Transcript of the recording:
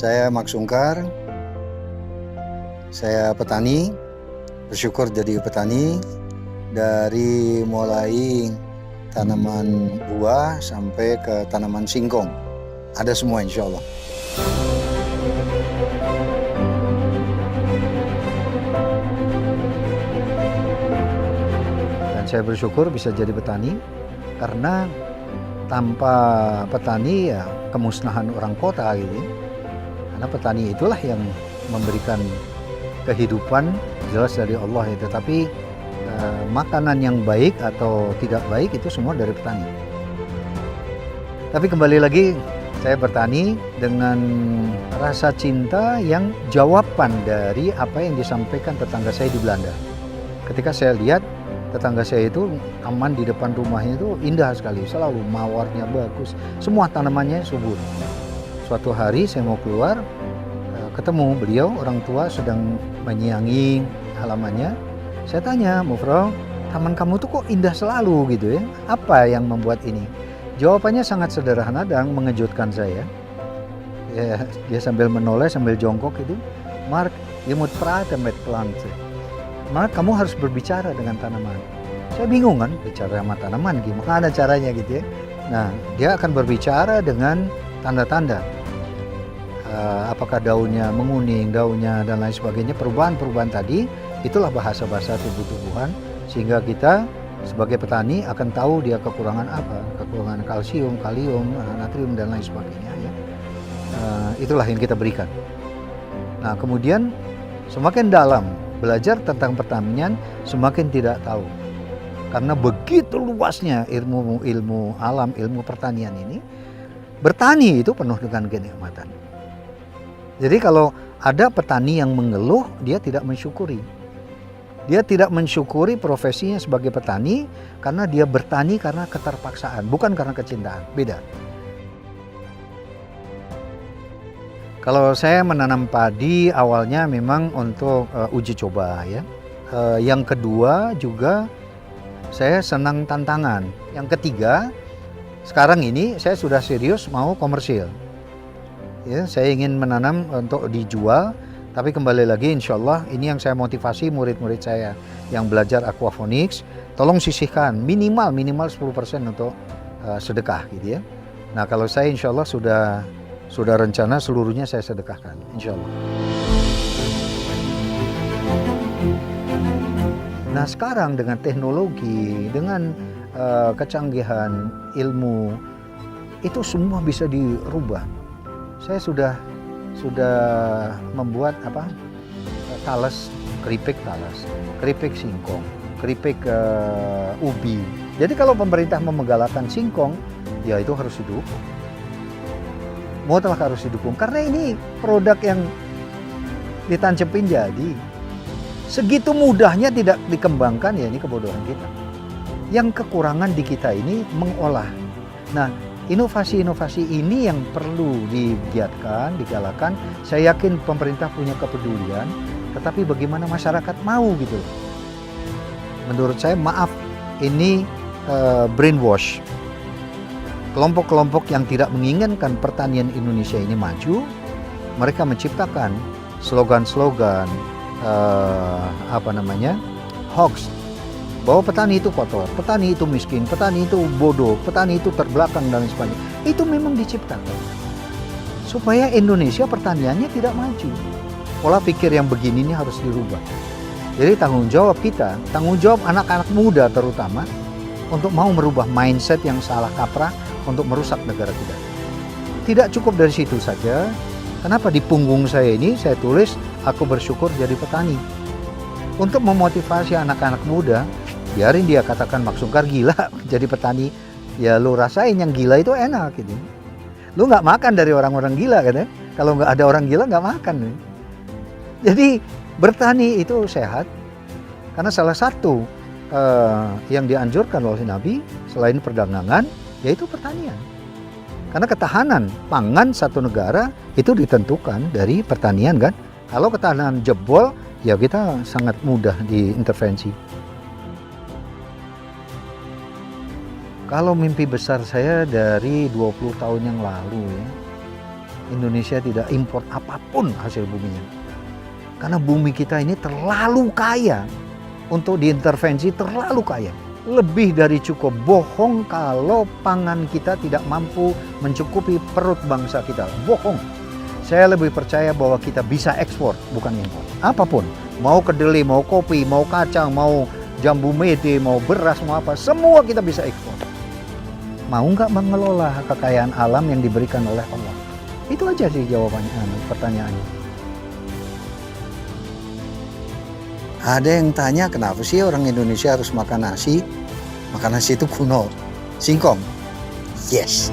Saya Mak Sungkar, saya petani, bersyukur jadi petani dari mulai tanaman buah sampai ke tanaman singkong. Ada semua insya Allah. Dan saya bersyukur bisa jadi petani karena tanpa petani ya kemusnahan orang kota gitu. Karena petani itulah yang memberikan kehidupan jelas dari Allah ya. Tetapi makanan yang baik atau tidak baik itu semua dari petani. Tapi kembali lagi saya bertani dengan rasa cinta yang jawaban dari apa yang disampaikan tetangga saya di Belanda. Ketika saya lihat tetangga saya itu taman di depan rumahnya itu indah sekali, selalu mawarnya bagus, semua tanamannya subur. Suatu hari saya mau keluar, ketemu beliau, orang tua sedang menyiangi halamannya. Saya tanya, "Mufro, taman kamu tuh kok indah selalu gitu ya? Apa yang membuat ini?" Jawabannya sangat sederhana dan mengejutkan saya. Ya, dia sambil menoleh, sambil jongkok itu, "Mark, je moet praten met planten." Mark, kamu harus berbicara dengan tanaman. Saya bingung kan, bicara sama tanaman gimana caranya gitu ya. Nah, dia akan berbicara dengan tanda-tanda. Apakah daunnya menguning, daunnya dan lain sebagainya, perubahan-perubahan tadi, itulah bahasa-bahasa tubuh-tubuhan sehingga kita sebagai petani akan tahu dia kekurangan apa, kekurangan kalsium, kalium, natrium dan lain sebagainya ya. Itulah yang kita berikan. Nah, kemudian semakin dalam belajar tentang pertanian, semakin tidak tahu. Karena begitu luasnya ilmu alam, ilmu pertanian ini, bertani itu penuh dengan kenikmatan. Jadi kalau ada petani yang mengeluh, dia tidak mensyukuri. Dia tidak mensyukuri profesinya sebagai petani karena dia bertani karena keterpaksaan, bukan karena kecintaan. Beda. Kalau saya menanam padi awalnya memang untuk uji coba ya. Yang kedua juga saya senang tantangan. Yang ketiga, sekarang ini saya sudah serius mau komersil. Ya, saya ingin menanam untuk dijual, tapi kembali lagi insya Allah ini yang saya motivasi murid-murid saya yang belajar aquaponics, tolong sisihkan minimal 10% untuk sedekah gitu ya. Nah kalau saya insya Allah sudah rencana seluruhnya saya sedekahkan insya Allah. Nah sekarang dengan teknologi, dengan kecanggihan ilmu, itu semua bisa dirubah. Saya sudah membuat talas, keripik singkong, keripik ubi. Jadi kalau pemerintah menggalakkan singkong, ya itu harus didukung. Mutlak harus didukung karena ini produk yang ditancepin jadi. Segitu mudahnya tidak dikembangkan, ya ini kebodohan kita. Yang kekurangan di kita ini mengolah. Nah, inovasi-inovasi ini yang perlu digiatkan, digalakan. Saya yakin pemerintah punya kepedulian, tetapi bagaimana masyarakat mau gitu. Menurut saya, maaf, ini brainwash. Kelompok-kelompok yang tidak menginginkan pertanian Indonesia ini maju, mereka menciptakan slogan-slogan, hoax. Bahwa petani itu kotor, petani itu miskin, petani itu bodoh, petani itu terbelakang dan sebagainya. Itu memang diciptakan supaya Indonesia pertaniannya tidak maju. Pola pikir yang begini ini harus dirubah. Jadi tanggung jawab kita, tanggung jawab anak-anak muda terutama untuk mau merubah mindset yang salah kaprah untuk merusak negara kita. Tidak cukup dari situ saja. Kenapa di punggung saya ini saya tulis aku bersyukur jadi petani. Untuk memotivasi anak-anak muda, biarin dia katakan Mak Sungkar gila jadi petani. Ya lu rasain yang gila itu enak gitu. Lu nggak makan dari orang-orang gila kan ya. Kalau nggak ada orang gila nggak makan. Jadi bertani itu sehat. Karena salah satu yang dianjurkan oleh Nabi selain perdagangan yaitu pertanian. Karena ketahanan pangan satu negara itu ditentukan dari pertanian kan. Kalau ketahanan jebol ya kita sangat mudah diintervensi. Kalau mimpi besar saya dari 20 tahun yang lalu ya, Indonesia tidak impor apapun hasil buminya. Karena bumi kita ini terlalu kaya untuk diintervensi, terlalu kaya. Lebih dari cukup. Bohong kalau pangan kita tidak mampu mencukupi perut bangsa kita. Bohong. Saya lebih percaya bahwa kita bisa ekspor, bukan impor. Apapun. Mau kedelai, mau kopi, mau kacang, mau jambu mede, mau beras, mau apa. Semua kita bisa ekspor. Mau nggak mengelola kekayaan alam yang diberikan oleh Allah? Itu aja sih jawabannya, pertanyaannya. Ada yang tanya, kenapa sih orang Indonesia harus makan nasi? Makan nasi itu kuno. Singkong. Yes.